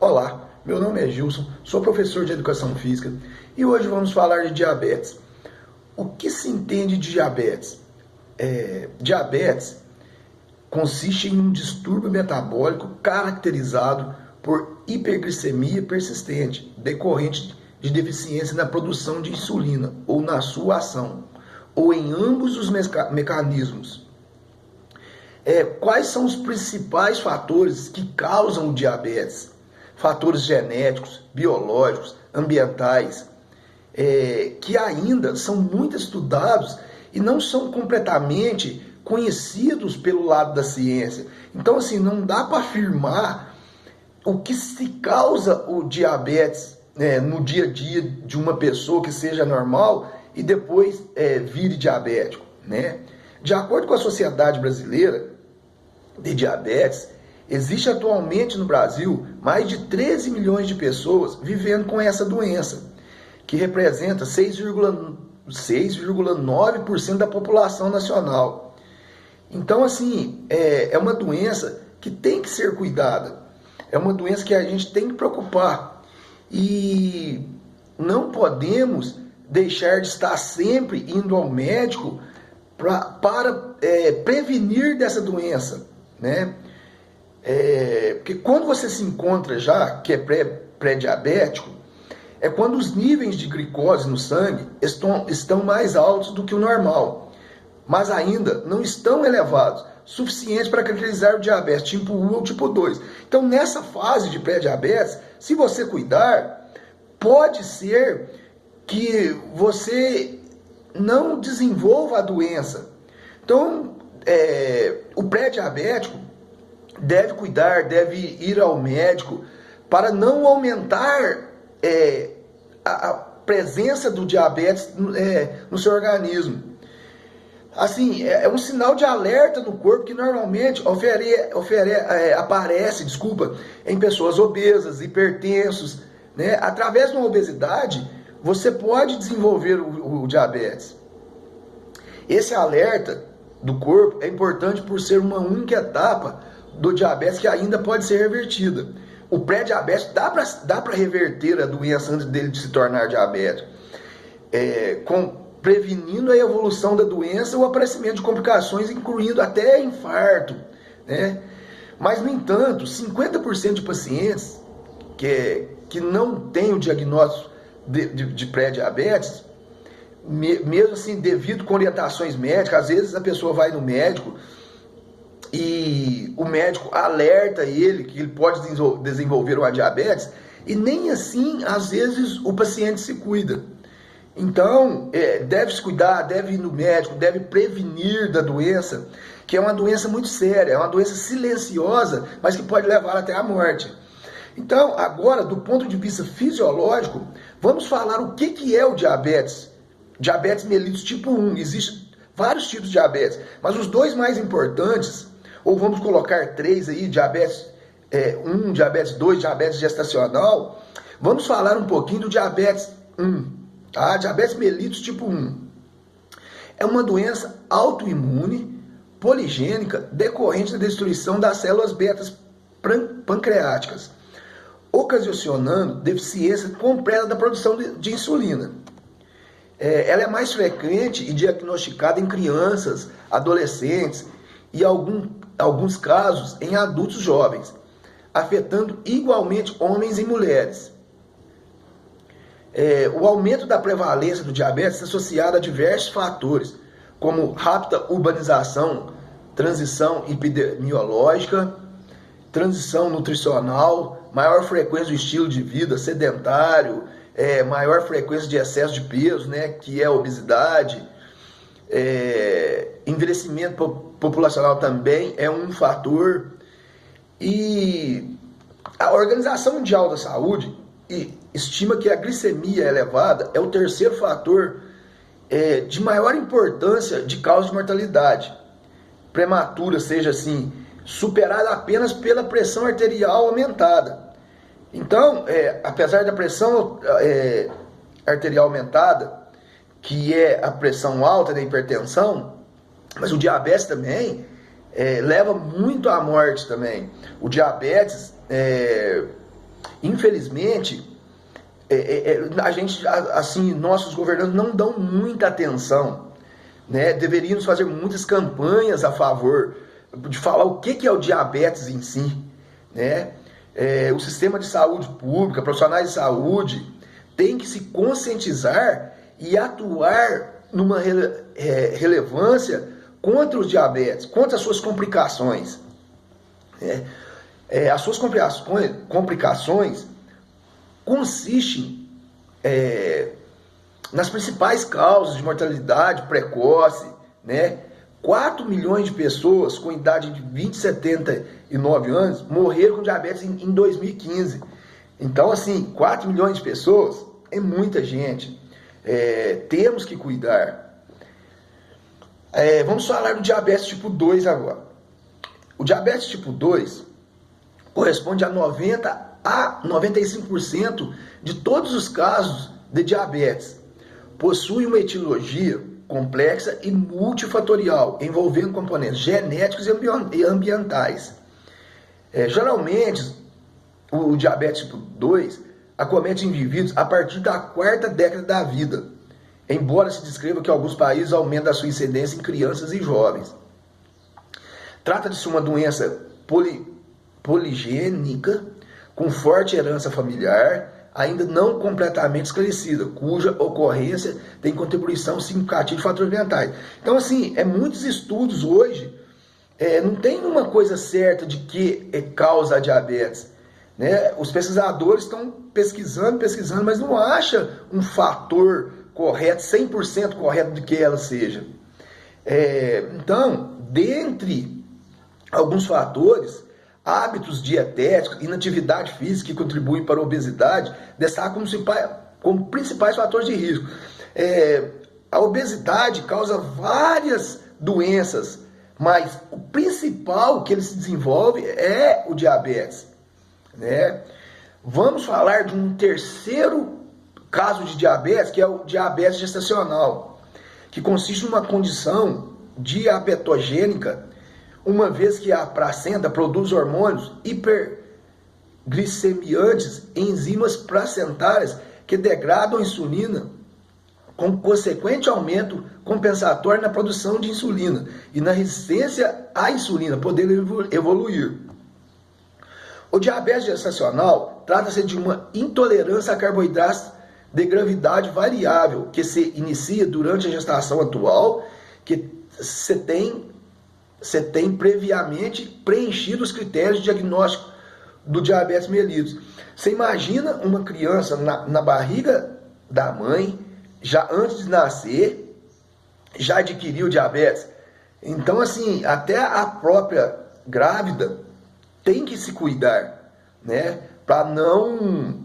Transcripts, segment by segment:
Olá, meu nome é Gilson, sou professor de Educação Física e hoje vamos falar de diabetes. O que se entende de diabetes? Diabetes consiste em um distúrbio metabólico caracterizado por hiperglicemia persistente, decorrente de deficiência na produção de insulina ou na sua ação, ou em ambos os mecanismos. Quais são os principais fatores que causam o diabetes? Fatores genéticos, biológicos, ambientais, que ainda são muito estudados e não são completamente conhecidos pelo lado da ciência. Então, assim, não dá para afirmar o que se causa o diabetes no dia a dia de uma pessoa que seja normal e depois vire diabético, né? De acordo com a Sociedade Brasileira de Diabetes, existe atualmente no Brasil mais de 13 milhões de pessoas vivendo com essa doença, que representa 6,9% da população nacional. Então, assim, é uma doença que tem que ser cuidada, é uma doença que a gente tem que preocupar e não podemos deixar de estar sempre indo ao médico para prevenir dessa doença, né? Porque quando você se encontra já, que é pré-diabético, é quando os níveis de glicose no sangue estão mais altos do que o normal, mas ainda não estão elevados, suficientes para caracterizar o diabetes tipo 1 ou tipo 2. Então, nessa fase de pré-diabetes, se você cuidar, pode ser que você não desenvolva a doença. Então, o pré-diabético deve cuidar, deve ir ao médico para não aumentar a presença do diabetes no seu organismo. Assim, é um sinal de alerta no corpo que normalmente aparece em pessoas obesas, hipertensos, né? Através de uma obesidade, você pode desenvolver o diabetes. Esse alerta do corpo é importante por ser uma única etapa do diabetes que ainda pode ser revertida. O pré-diabetes dá para reverter a doença antes dele de se tornar diabético, prevenindo a evolução da doença ou o aparecimento de complicações, incluindo até infarto, né? Mas, no entanto, 50% de pacientes que não têm o diagnóstico de pré-diabetes, mesmo assim, devido com orientações médicas, às vezes a pessoa vai no médico e o médico alerta ele que ele pode desenvolver uma diabetes e nem assim, às vezes, o paciente se cuida. Então, deve se cuidar, deve ir no médico, deve prevenir da doença, que é uma doença muito séria, é uma doença silenciosa, mas que pode levar até a morte. Então, agora, do ponto de vista fisiológico, vamos falar o que é o diabetes. Diabetes mellitus tipo 1, existem vários tipos de diabetes, mas os dois mais importantes, ou vamos colocar três aí, diabetes 1, diabetes 2, diabetes gestacional, vamos falar um pouquinho do diabetes 1, tá? Diabetes mellitus tipo 1. É uma doença autoimune, poligênica, decorrente da destruição das células betas pancreáticas, ocasionando deficiência completa da produção de insulina. Ela é mais frequente e diagnosticada em crianças, adolescentes e alguns casos em adultos jovens, afetando igualmente homens e mulheres. O aumento da prevalência do diabetes é associado a diversos fatores, como rápida urbanização, transição epidemiológica, transição nutricional, maior frequência do estilo de vida sedentário, maior frequência de excesso de peso, né, que é a obesidade, envelhecimento populacional também é um fator. E a Organização Mundial da Saúde estima que a glicemia elevada é o terceiro fator de maior importância de causa de mortalidade prematura, seja assim, superada apenas pela pressão arterial aumentada. Então, apesar da pressão arterial aumentada, que é a pressão alta da hipertensão, mas o diabetes também leva muito à morte também. O diabetes Infelizmente, a gente, assim, nossos governantes não dão muita atenção, né? Deveríamos fazer muitas campanhas a favor de falar o que é o diabetes em si, né? O sistema de saúde pública, profissionais de saúde, tem que se conscientizar e atuar numa relevância contra os diabetes, contra as suas complicações. As suas complicações consistem nas principais causas de mortalidade precoce, né? 4 milhões de pessoas com idade de 20 e 79 anos morreram com diabetes em 2015. Então, assim, 4 milhões de pessoas é muita gente. Temos que cuidar. Vamos falar do diabetes tipo 2 agora. O diabetes tipo 2 corresponde a 90 a 95% de todos os casos de diabetes. Possui uma etiologia complexa e multifatorial, envolvendo componentes genéticos e ambientais. Geralmente, o diabetes tipo 2 acomete indivíduos a partir da 4ª década da vida, embora se descreva que alguns países aumentam a sua incidência em crianças e jovens. Trata-se de uma doença poligênica, com forte herança familiar, ainda não completamente esclarecida, cuja ocorrência tem contribuição significativa de fatores ambientais. Então, assim, muitos estudos hoje não tem uma coisa certa de que causa a diabetes, né? Os pesquisadores estão pesquisando, mas não acham um fator correto, 100% correto de que ela seja. Então, dentre alguns fatores, hábitos dietéticos, inatividade física que contribuem para a obesidade, destacam como principais fatores de risco. A obesidade causa várias doenças, mas o principal que ele se desenvolve é o diabetes, né? Vamos falar de um terceiro caso de diabetes, que é o diabetes gestacional, que consiste numa condição diabetogênica, uma vez que a placenta produz hormônios hiperglicemiantes, enzimas placentárias que degradam a insulina, com consequente aumento compensatório na produção de insulina e na resistência à insulina, podendo evoluir. O diabetes gestacional trata-se de uma intolerância a carboidratos de gravidade variável, que se inicia durante a gestação atual, que você tem previamente preenchido os critérios de diagnóstico do diabetes mellitus. Você imagina uma criança na barriga da mãe, já antes de nascer, já adquiriu diabetes. Então, assim, até a própria grávida tem que se cuidar, né? Para não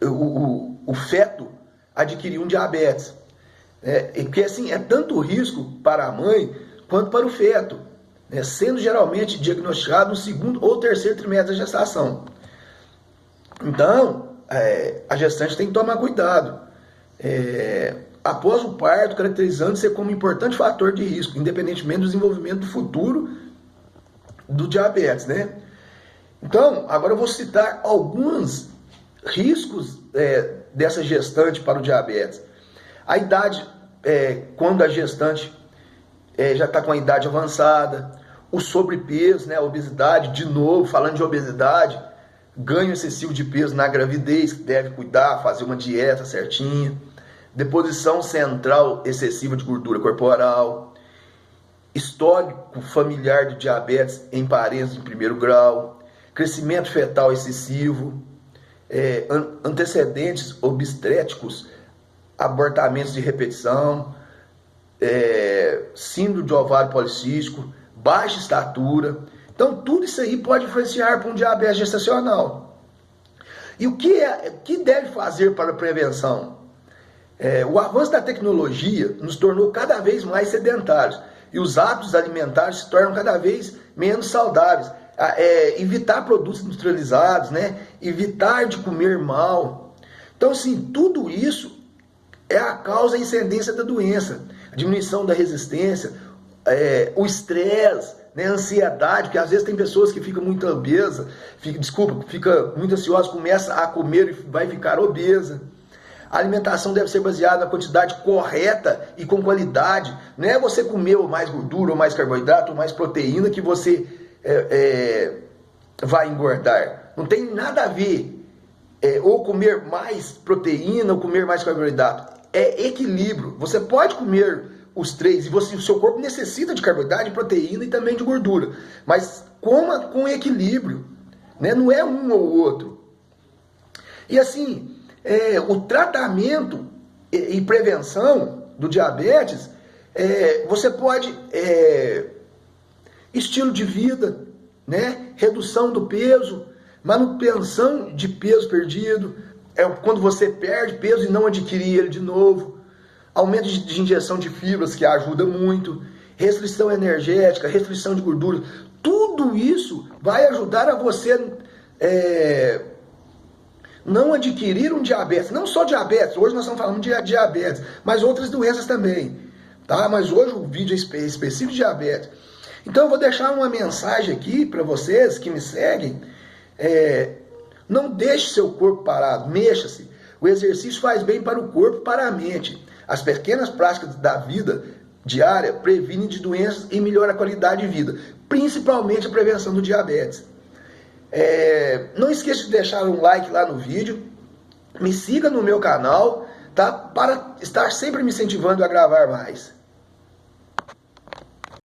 o feto adquirir um diabetes. Porque, assim, é tanto risco para a mãe quanto para o feto, né? Sendo geralmente diagnosticado no 2º ou 3º trimestre da gestação. Então, a gestante tem que tomar cuidado. Após o parto, caracterizando-se como importante fator de risco, independentemente do desenvolvimento futuro do diabetes, né? Então, agora eu vou citar alguns riscos dessa gestante para o diabetes. A idade, quando a gestante já está com a idade avançada, o sobrepeso, né, a obesidade, de novo, falando de obesidade, ganho excessivo de peso na gravidez, que deve cuidar, fazer uma dieta certinha, deposição central excessiva de gordura corporal, histórico familiar de diabetes em parentes de 1º grau, crescimento fetal excessivo, antecedentes obstétricos, abortamentos de repetição, síndrome de ovário policístico, baixa estatura. Então, tudo isso aí pode influenciar para um diabetes gestacional. E o que deve fazer para a prevenção? O avanço da tecnologia nos tornou cada vez mais sedentários e os hábitos alimentares se tornam cada vez menos saudáveis. Evitar produtos industrializados, né? Evitar de comer mal. Então, assim, tudo isso é a causa e incidência da doença. A diminuição da resistência, o estresse, né, ansiedade, porque às vezes tem pessoas que ficam muito obesa, fica muito ansiosa, começa a comer e vai ficar obesa. A alimentação deve ser baseada na quantidade correta e com qualidade. Não é você comer mais gordura, ou mais carboidrato, ou mais proteína que você vai engordar. Não tem nada a ver ou comer mais proteína ou comer mais carboidrato. É equilíbrio. Você pode comer os três, e o seu corpo necessita de carboidrato, de proteína e também de gordura. Mas coma com equilíbrio, né? Não é um ou outro. E assim, o tratamento e prevenção do diabetes, você pode, estilo de vida, né? Redução do peso, manutenção de peso perdido, quando você perde peso e não adquirir ele de novo, aumento de injeção de fibras, que ajuda muito, restrição energética, restrição de gordura, tudo isso vai ajudar a você não adquirir um diabetes, não só diabetes, hoje nós estamos falando de diabetes, mas outras doenças também, tá? Mas hoje o vídeo é específico de diabetes. Então eu vou deixar uma mensagem aqui para vocês que me seguem. Não deixe seu corpo parado, mexa-se. O exercício faz bem para o corpo e para a mente. As pequenas práticas da vida diária previnem de doenças e melhoram a qualidade de vida, principalmente a prevenção do diabetes. Não esqueça de deixar um like lá no vídeo, me siga no meu canal, tá? Para estar sempre me incentivando a gravar mais.